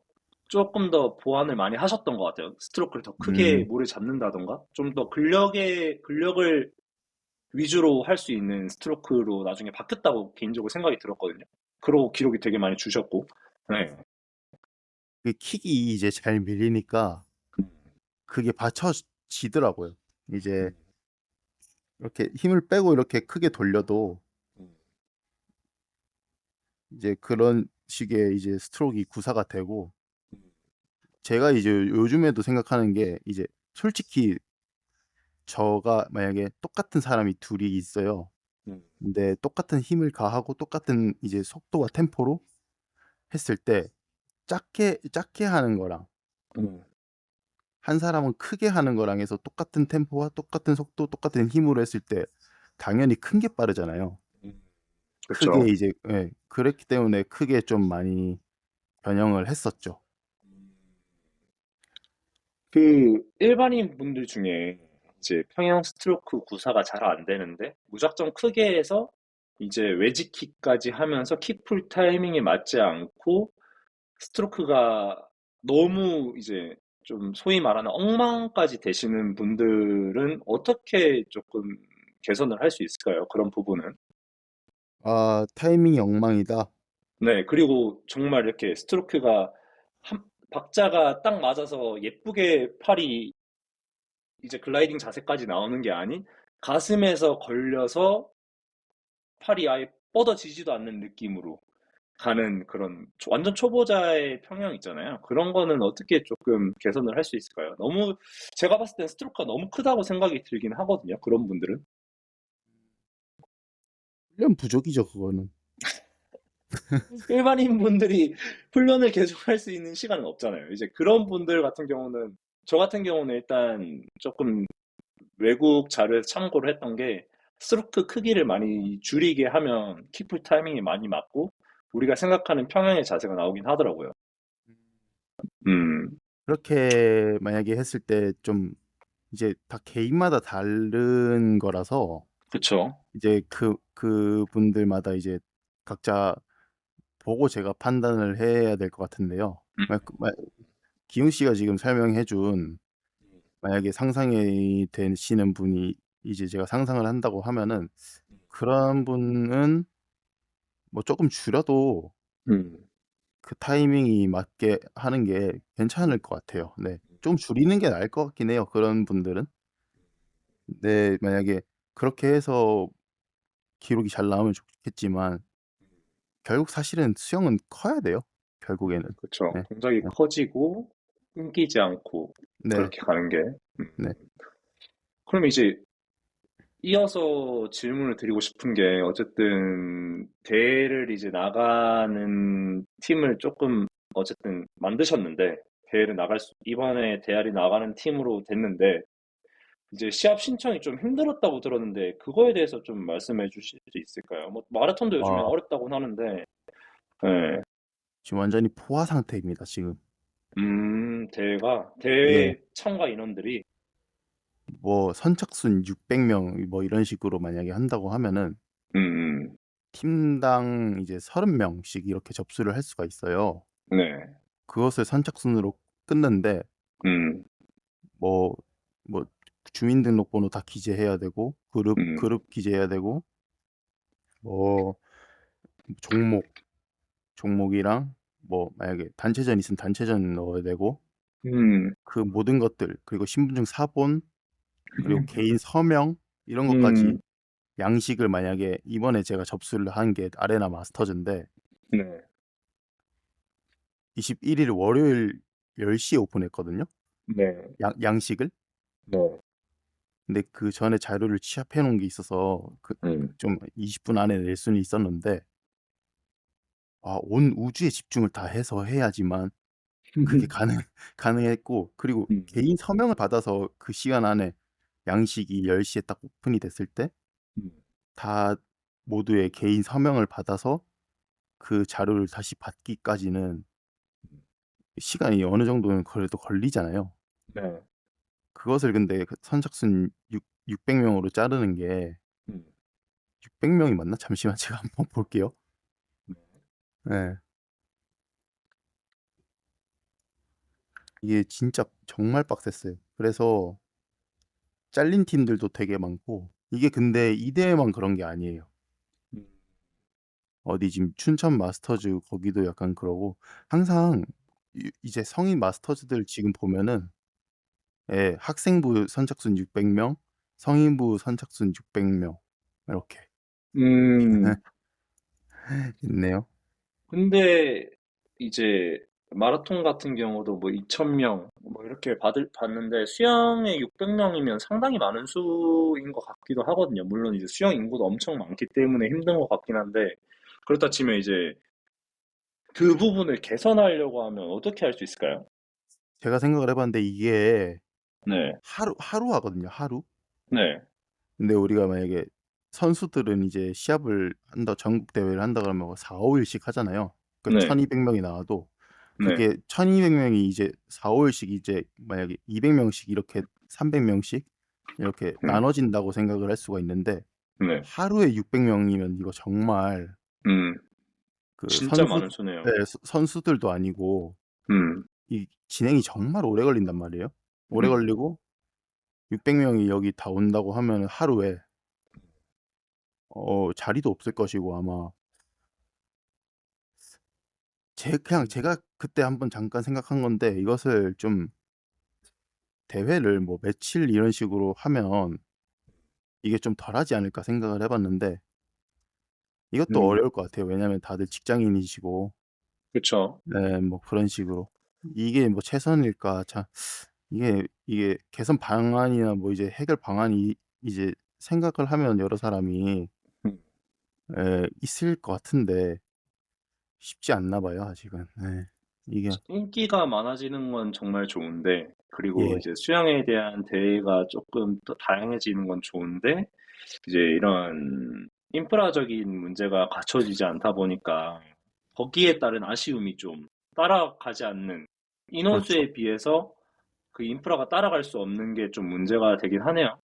조금 더 보완을 많이 하셨던 것 같아요. 스트로크를 더 크게 음. 모래 잡는다던가 좀 더 근력을 위주로 할 수 있는 스트로크로 나중에 바뀌었다고 개인적으로 생각이 들었거든요. 그러고 기록이 되게 많이 주셨고. 네. 그 킥이 이제 잘 밀리니까 그게 받쳐지더라고요. 이제 이렇게 힘을 빼고 이렇게 크게 돌려도 이제 그런 식의 이제 스트로크가 구사가 되고 제가 이제 요즘에도 생각하는 게 이제 솔직히 저가 만약에 똑같은 사람이 둘이 있어요. 근데 똑같은 힘을 가하고 똑같은 이제 속도와 템포로 했을 때 작게 하는 거랑 음, 한 사람은 크게 하는 거랑 해서 똑같은 템포와 똑같은 속도, 똑같은 힘으로 했을 때 당연히 큰 게 빠르잖아요. 크게 그쵸. 이제 예, 그랬기 때문에 크게 좀 많이 변형을 했었죠. 그 일반인 분들 중에 이제 평형 스트로크 구사가 잘 안 되는데 무작정 크게 해서 이제 외지킥까지 하면서 킥풀 타이밍에 맞지 않고 스트로크가 너무 이제 좀 소위 말하는 엉망까지 되시는 분들은 어떻게 조금 개선을 할 수 있을까요? 그런 부분은. 아, 타이밍이 엉망이다. 네, 그리고 정말 이렇게 스트로크가 한, 박자가 딱 맞아서 예쁘게 팔이 이제 글라이딩 자세까지 나오는 게 아닌 가슴에서 걸려서 팔이 아예 뻗어지지도 않는 느낌으로 가는 그런 완전 초보자의 평형 있잖아요. 그런 거는 어떻게 조금 개선을 할 수 있을까요? 너무 제가 봤을 땐 스트로크가 너무 크다고 생각이 들긴 하거든요. 그런 분들은. 훈련 부족이죠, 그거는. 일반인 분들이 훈련을 계속 할 수 있는 시간은 없잖아요. 이제 그런 분들 같은 경우는 저 같은 경우는 일단 조금 외국 자료에서 참고를 했던 게 스트로크 크기를 많이 줄이게 하면 킥풀 타이밍이 많이 맞고 우리가 생각하는 평형의 자세가 나오긴 하더라고요. 음, 그렇게 만약에 했을 때 좀 이제 다 개인마다 다른 거라서 그쵸. 이제 그 분들마다 이제 각자 보고 제가 판단을 해야 될 것 같은데요. 음, 기훈 씨가 지금 설명해 준 만약에 상상이 되시는 분이 이제 제가 상상을 한다고 하면은 그런 분은 뭐 조금 줄여도 음, 그 타이밍이 맞게 하는 게 괜찮을 것 같아요. 네. 좀 줄이는 게 나을 것 같긴 해요, 그런 분들은. 네, 만약에 그렇게 해서 기록이 잘 나오면 좋겠지만 결국 사실은 수영은 커야 돼요, 결국에는. 그쵸. 네. 동작이 네. 커지고 끊기지 않고 네. 그렇게 가는 게. 음. 네. 그럼 이제 이어서 질문을 드리고 싶은 게 어쨌든 대회를 이제 나가는 팀을 조금 어쨌든 만드셨는데 대회를 이번에 대회를 나가는 팀으로 됐는데 이제 시합 신청이 좀 힘들었다고 들었는데 그거에 대해서 좀 말씀해 주실 수 있을까요? 뭐 마라톤도 요즘엔 와, 어렵다고 하는데 네. 지금 완전히 포화 상태입니다, 지금. 대회 예. 참가 인원들이 뭐 선착순 600명 뭐 이런 식으로 만약에 한다고 하면은 음, 팀당 이제 30명씩 이렇게 접수를 할 수가 있어요. 네, 그것을 선착순으로 끊는데 음, 뭐 뭐 주민등록번호 다 기재해야 되고 음, 그룹 기재해야 되고 뭐 종목 종목이랑 뭐 만약에 단체전 있으면 단체전 넣어야 되고 음, 그 모든 것들 그리고 신분증 사본 그리고 개인 서명 이런 것까지 음, 양식을 만약에 이번에 제가 접수를 한 게 아레나 마스터즈인데 네, 21일 월요일 10시에 오픈했거든요. 네, 양식을. 네, 근데 그 전에 자료를 취합해 놓은 게 있어서 음, 좀 20분 안에 낼 수는 있었는데 온 우주에 집중을 다 해서 해야지만 그게 가능했고 그리고 음, 개인 서명을 받아서 그 시간 안에 양식이 10시에 딱 오픈이 됐을 때 음, 다 모두의 개인 서명을 받아서 그 자료를 다시 받기까지는 시간이 어느 정도는 그래도 걸리잖아요. 네, 그것을 근데 그 선착순 600명으로 자르는 게 음, 600명이 맞나? 잠시만 제가 한번 볼게요. 네. 이게 진짜 정말 빡셌어요. 그래서 잘린 팀들도 되게 많고 이게 근데 이 대회만 그런 게 아니에요. 음, 어디 지금 춘천 마스터즈 거기도 약간 그러고 항상 이제 성인 마스터즈들 지금 보면은 예, 학생부 선착순 600명, 성인부 선착순 600명 이렇게 음. 있네요. 근데 이제 마라톤 같은 경우도 뭐 2,000명 뭐 이렇게 받는데 수영에 600명이면 상당히 많은 수인 것 같기도 하거든요. 물론 이제 수영 인구도 엄청 많기 때문에 힘든 것 같긴 한데 그렇다 치면 이제 그 부분을 개선하려고 하면 어떻게 할 수 있을까요? 제가 생각을 해봤는데 이게 네, 하루 하루 하거든요. 하루. 네, 근데 우리가 만약에 선수들은 이제 시합을 한다, 전국 대회를 한다 그러면 4, 5일씩 하잖아요. 그 네, 1200명이 나와도 네, 그게 1200명이 이제 4, 5일씩 이제 만약에 200명씩 이렇게 300명씩 이렇게 음, 나눠진다고 생각을 할 수가 있는데 네, 하루에 600명이면 이거 정말 음, 그 진짜 많은 수네요. 네, 선수들도 아니고 음, 이 진행이 정말 오래 걸린단 말이에요. 오래 음, 걸리고 600명이 여기 다 온다고 하면 하루에 자리도 없을 것이고 아마 그냥 음, 제가 그때 한번 잠깐 생각한 건데 이것을 좀 대회를 뭐 며칠 이런 식으로 하면 이게 좀 덜하지 않을까 생각을 해봤는데 이것도 음, 어려울 것 같아요. 왜냐면 다들 직장인이시고 그쵸. 네, 뭐 그런 식으로 이게 뭐 최선일까? 자, 이게 개선 방안이나 뭐 이제 해결 방안이 이제 생각을 하면 여러 사람이 음. 있을 것 같은데 쉽지 않나 봐요, 아직은. 네. 이게 인기가 많아지는 건 정말 좋은데, 그리고 예, 이제 수영에 대한 대회가 조금 더 다양해지는 건 좋은데, 이제 이런 인프라적인 문제가 갖춰지지 않다 보니까 거기에 따른 아쉬움이 좀 따라가지 않는 그렇죠. 인원수에 비해서 그 인프라가 따라갈 수 없는 게 좀 문제가 되긴 하네요.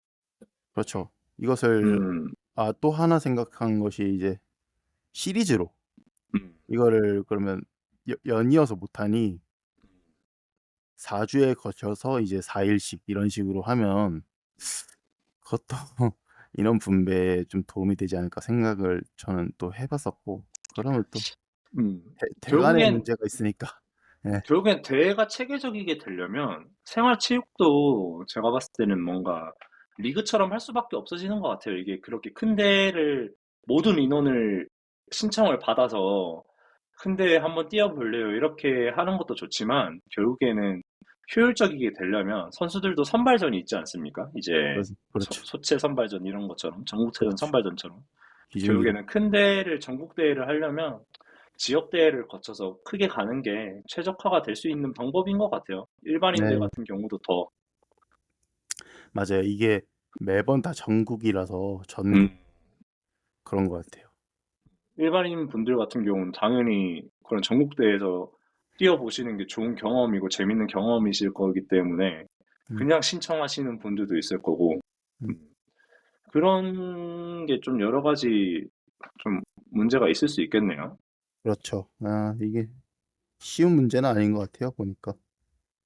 그렇죠. 이것을 음, 또 하나 생각한 것이 이제 시리즈로 음, 이거를 그러면 연이어서 못하니 4주에 거쳐서 이제 4일씩 이런 식으로 하면 그것도 인원 분배에 좀 도움이 되지 않을까 생각을 저는 또 해봤었고 그러면 또 음. 대관의 결국엔 문제가 있으니까 예, 결국엔 대회가 체계적이게 되려면 생활체육도 제가 봤을 때는 뭔가 리그처럼 할 수밖에 없어지는 것 같아요. 이게 그렇게 큰 대회를 모든 인원을 신청을 받아서 큰 대회 한번 뛰어볼래요. 이렇게 하는 것도 좋지만 결국에는 효율적이게 되려면 선수들도 선발전이 있지 않습니까? 이제 그렇죠. 소체 선발전 이런 것처럼 전국체전 그렇죠. 선발전처럼 기준기로 결국에는 큰 대회를 전국 대회를 하려면 지역 대회를 거쳐서 크게 가는 게 최적화가 될 수 있는 방법인 것 같아요. 일반인들 네, 같은 경우도 더, 맞아요. 이게 매번 다 전국이라서 음, 전국 그런 것 같아요. 일반인 분들 같은 경우는 당연히 그런 전국 대회에서 뛰어보시는 게 좋은 경험이고 재밌는 경험이실 거기 때문에 음, 그냥 신청하시는 분들도 있을 거고, 음, 음, 그런 게 좀 여러 가지 좀 문제가 있을 수 있겠네요. 그렇죠. 이게 쉬운 문제는 아닌 것 같아요. 보니까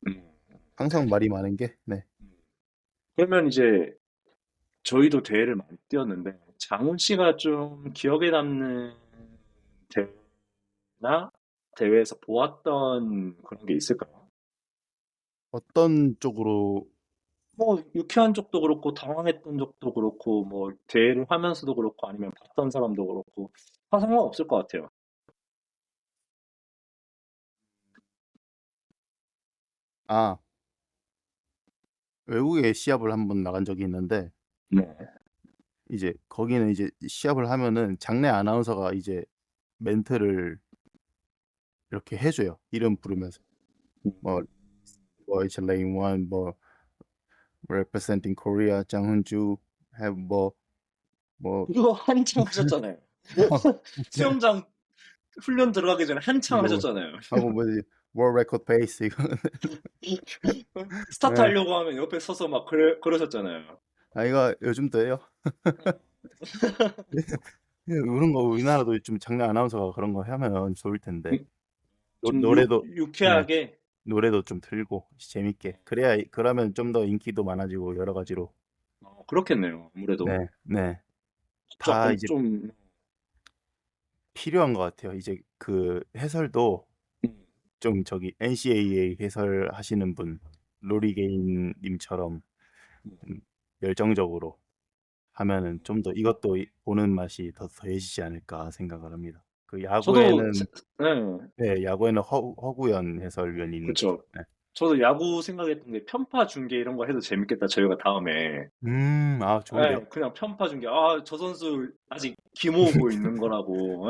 음. 항상 말이 많은 게 네. 그러면 이제 저희도 대회를 많이 뛰었는데 장훈 씨가 좀 기억에 남는 대회나 대회에서 보았던 그런 게 있을까요? 어떤 쪽으로 뭐 유쾌한 적도 그렇고 당황했던 적도 그렇고 뭐 대회를 하면서도 그렇고 아니면 봤던 사람도 그렇고 다 상관없을 것 같아요. 아 외국에 시합을 한번 나간 적이 있는데 네. 이제 거기는 이제 시합을 하면은 장내 아나운서가 이제 멘트를 이렇게 해줘요. 이름 부르면서 뭐 it's lane one 뭐 representing Korea 장훈주 have 뭐 그거 한창 하셨잖아요. 수영장 훈련 들어가기 전에 한창 이거 하셨잖아요. 하고 뭐지 world record pace 이거 스타트 네. 하려고 하면 옆에 서서 막 그러셨잖아요. 이거 요즘도 해요. 이런 거 우리나라도 좀 장내 아나운서가 그런 거 하면 좋을 텐데 좀 노래도 네, 유쾌하게 노래도 좀 틀고 재밌게 그래야 그러면 좀 더 인기도 많아지고 여러 가지로 그렇겠네요. 아무래도 네, 네. 다 조금 이제 좀 필요한 것 같아요. 이제 그 해설도 음, 좀 저기 NCAA 해설하시는 분 로리 게인님처럼 좀 열정적으로 하면은 좀 더 이것도 보는 맛이 더 더해지지 않을까 생각을 합니다. 그 저도 야구에는 네, 네, 야구에는 허구연 해설위원이 있죠. 그렇죠. 네. 저도 야구 생각했던 게 편파 중계 이런 거 해도 재밌겠다. 저희가 다음에 좋은데요. 그냥 편파 중계 저 선수 아직 기모으고 있는 거라고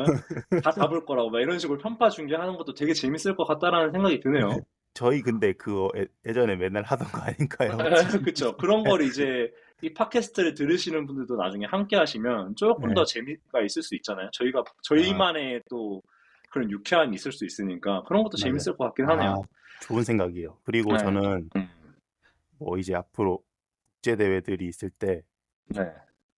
다 잡을 거라고 막 이런 식으로 편파 중계하는 것도 되게 재밌을 것 같다라는 생각이 드네요. 저희 근데 그거 예전에 맨날 하던 거 아닌가요? 그쵸. 그런 네, 걸 이제 이 팟캐스트를 들으시는 분들도 나중에 함께 하시면 조금 더 네. 재미가 있을 수 있잖아요. 아, 저희만의 또 그런 유쾌함이 있을 수 있으니까 그런 것도 맞아요. 재밌을 것 같긴 아, 하네요. 좋은 생각이에요. 그리고 네. 저는 음, 뭐 이제 앞으로 국제 대회들이 있을 때 네.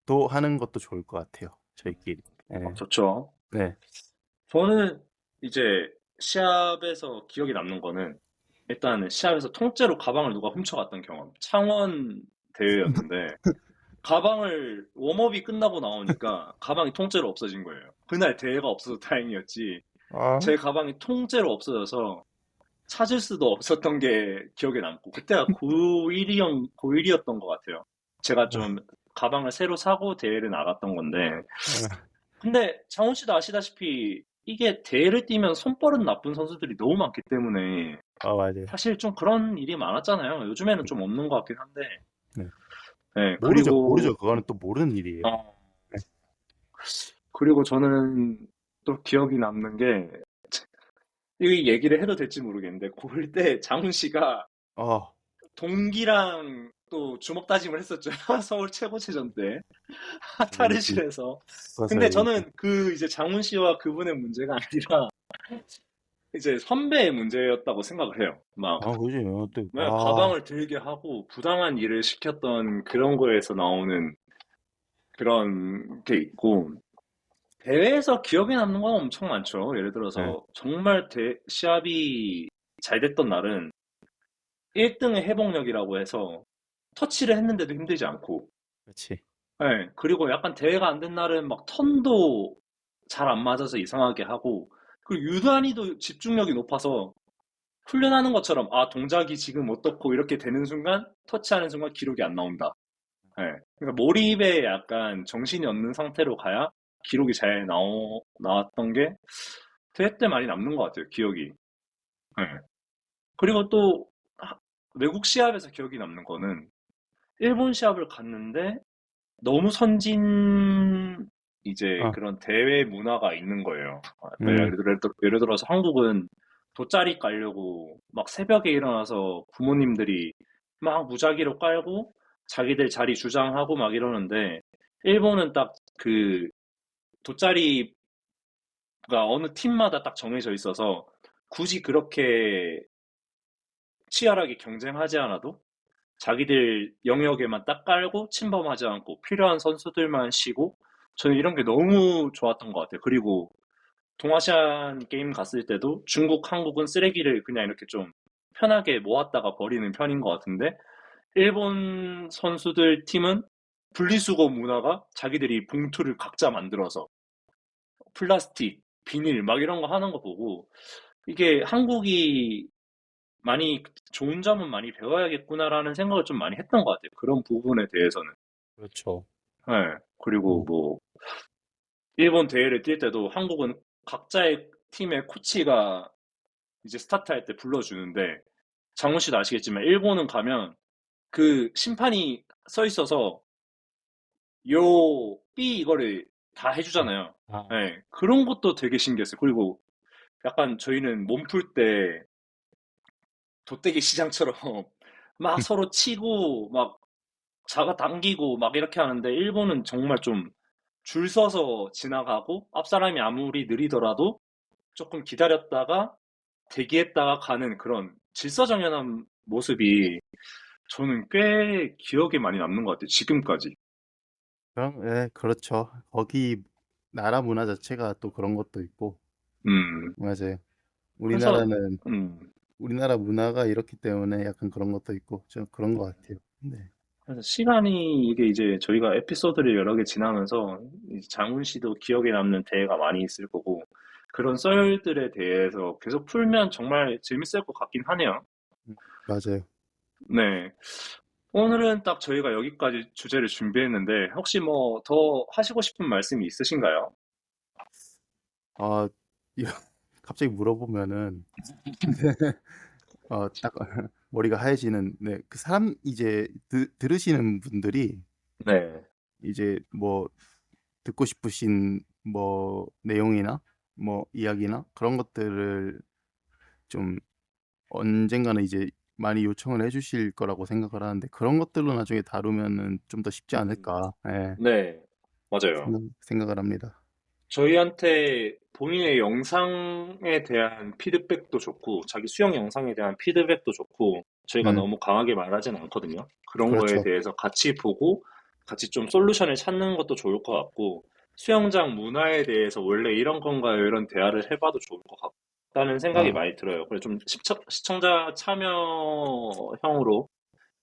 또 하는 것도 좋을 것 같아요. 저희끼리. 네. 좋죠. 네. 저는 이제 시합에서 기억에 남는 거는 일단은 시합에서 통째로 가방을 누가 훔쳐갔던 경험. 창원 대회였는데 가방을 웜업이 끝나고 나오니까 가방이 통째로 없어진 거예요. 그날 대회가 없어서 다행이었지. 아, 제 가방이 통째로 없어져서 찾을 수도 없었던 게 기억에 남고 그때가 고1이었던 것 같아요. 제가 좀 가방을 새로 사고 대회를 나갔던 건데 근데 장훈 씨도 아시다시피 이게 대회를 뛰면 손버릇 나쁜 선수들이 너무 많기 때문에 맞아요. 사실 좀 그런 일이 많았잖아요. 요즘에는 좀 없는 것 같긴 한데. 네. 네, 모르죠. 그리고, 모르죠. 그거는 또 모르는 일이에요. 어, 네. 그리고 저는 또 기억이 남는 게, 이 얘기를 해도 될지 모르겠는데, 고1 때 장훈 씨가 아, 동기랑 또 주먹 다짐을 했었죠. 서울 최고체전 때. 얘기, 탈의실에서. 근데 그래서 얘기. 저는 그 이제 장훈 씨와 그분의 문제가 아니라, 이제 선배의 문제였다고 생각을 해요. 막, 그죠. 또, 가방을 들게 하고 부당한 일을 시켰던 그런 거에서 나오는 그런 게 있고, 대회에서 기억에 남는 건 엄청 많죠. 예를 네, 들어서 정말 시합이 잘 됐던 날은 1등의 회복력이라고 해서 터치를 했는데도 힘들지 않고, 그렇지. 예, 그리고 약간 대회가 안 된 날은 막 턴도 잘 안 맞아서 이상하게 하고, 그리고 유단히도 집중력이 높아서 훈련하는 것처럼 아, 동작이 지금 어떻고 이렇게 되는 순간 터치하는 순간 기록이 안 나온다. 예. 그러니까 몰입에 약간 정신이 없는 상태로 가야 기록이 잘 나왔던 게 대회 때 많이 남는 것 같아요, 기억이. 예. 그리고 또 외국 시합에서 기억이 남는 거는 일본 시합을 갔는데 너무 선진 이제 아, 그런 대회 문화가 있는 거예요. 음, 예를 들어서 한국은 돗자리 깔려고 막 새벽에 일어나서 부모님들이 막 무작위로 깔고 자기들 자리 주장하고 막 이러는데 일본은 딱 그 돗자리가 어느 팀마다 딱 정해져 있어서 굳이 그렇게 치열하게 경쟁하지 않아도 자기들 영역에만 딱 깔고 침범하지 않고 필요한 선수들만 쉬고 저는 이런 게 너무 좋았던 것 같아요. 그리고 동아시안 게임 갔을 때도 중국, 한국은 쓰레기를 그냥 이렇게 좀 편하게 모았다가 버리는 편인 것 같은데 일본 선수들 팀은 분리수거 문화가 자기들이 봉투를 각자 만들어서 플라스틱, 비닐 막 이런 거 하는 거 보고 이게 한국이 많이 좋은 점은 많이 배워야겠구나라는 생각을 좀 많이 했던 것 같아요. 그런 부분에 대해서는. 그렇죠. 네. 그리고 음, 뭐 일본 대회를 뛸 때도 한국은 각자의 팀의 코치가 이제 스타트할 때 불러주는데 장훈 씨도 아시겠지만 일본은 가면 그 심판이 서 있어서 요 B 이거를 다 해주잖아요. 아, 네. 그런 것도 되게 신기했어요. 그리고 약간 저희는 몸 풀 때 돗대기 시장처럼 막 서로 치고 막 잡아당기고 막 이렇게 하는데 일본은 정말 좀 줄 서서 지나가고 앞 사람이 아무리 느리더라도 조금 기다렸다가 대기했다가 가는 그런 질서정연한 모습이 저는 꽤 기억에 많이 남는 것 같아요. 지금까지. 그렇죠. 거기 나라 문화 자체가 또 그런 것도 있고, 음, 맞아요. 그래서 우리나라는, 우리나라 문화가 이렇기 때문에 약간 그런 것도 있고, 좀 그런 것 같아요. 네. 그래서 시간이 이게 이제 저희가 에피소드를 여러 개 지나면서 이제 장훈 씨도 기억에 남는 대회가 많이 있을 거고 그런 썰들에 대해서 계속 풀면 정말 재밌을 것 같긴 하네요. 음, 맞아요. 네. 오늘은 딱 저희가 여기까지 주제를 준비했는데 혹시 뭐 더 하시고 싶은 말씀이 있으신가요? 아, 이거 갑자기 물어보면은, 딱, 머리가 하얘지는, 네, 그 사람, 이제, 들으시는 분들이, 네. 이제, 뭐, 듣고 싶으신, 뭐, 내용이나, 뭐, 이야기나, 그런 것들을 좀, 언젠가는 이제, 많이 요청을 해주실 거라고 생각을 하는데 그런 것들로 나중에 다루면은 좀 더 쉽지 않을까, 예, 네, 맞아요. 생각을 합니다. 저희한테 본인의 영상에 대한 피드백도 좋고, 자기 수영 영상에 대한 피드백도 좋고, 저희가 음, 너무 강하게 말하진 않거든요. 그런 거에 그렇죠. 대해서 같이 보고, 같이 좀 솔루션을 찾는 것도 좋을 것 같고, 수영장 문화에 대해서 원래 이런 건가요? 이런 대화를 해봐도 좋을 것 같다는 생각이 아, 많이 들어요. 그래서 좀 시청자 참여형으로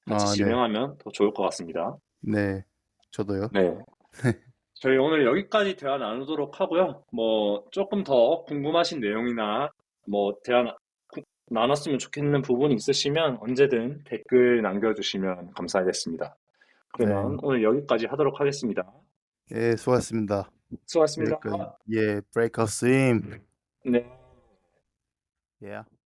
같이 네, 진행하면 더 좋을 것 같습니다. 네, 저도요. 네. 저희 오늘 여기까지 대화 나누도록 하고요. 뭐 조금 더 궁금하신 내용이나 뭐 나눴으면 좋겠는 부분이 있으시면 언제든 댓글 남겨주시면 감사하겠습니다. 그러면 네, 오늘 여기까지 하도록 하겠습니다. 예, 수고하셨습니다. 수고하셨습니다. 여기까지, 예, 브레이크아웃 스임, 네. 예.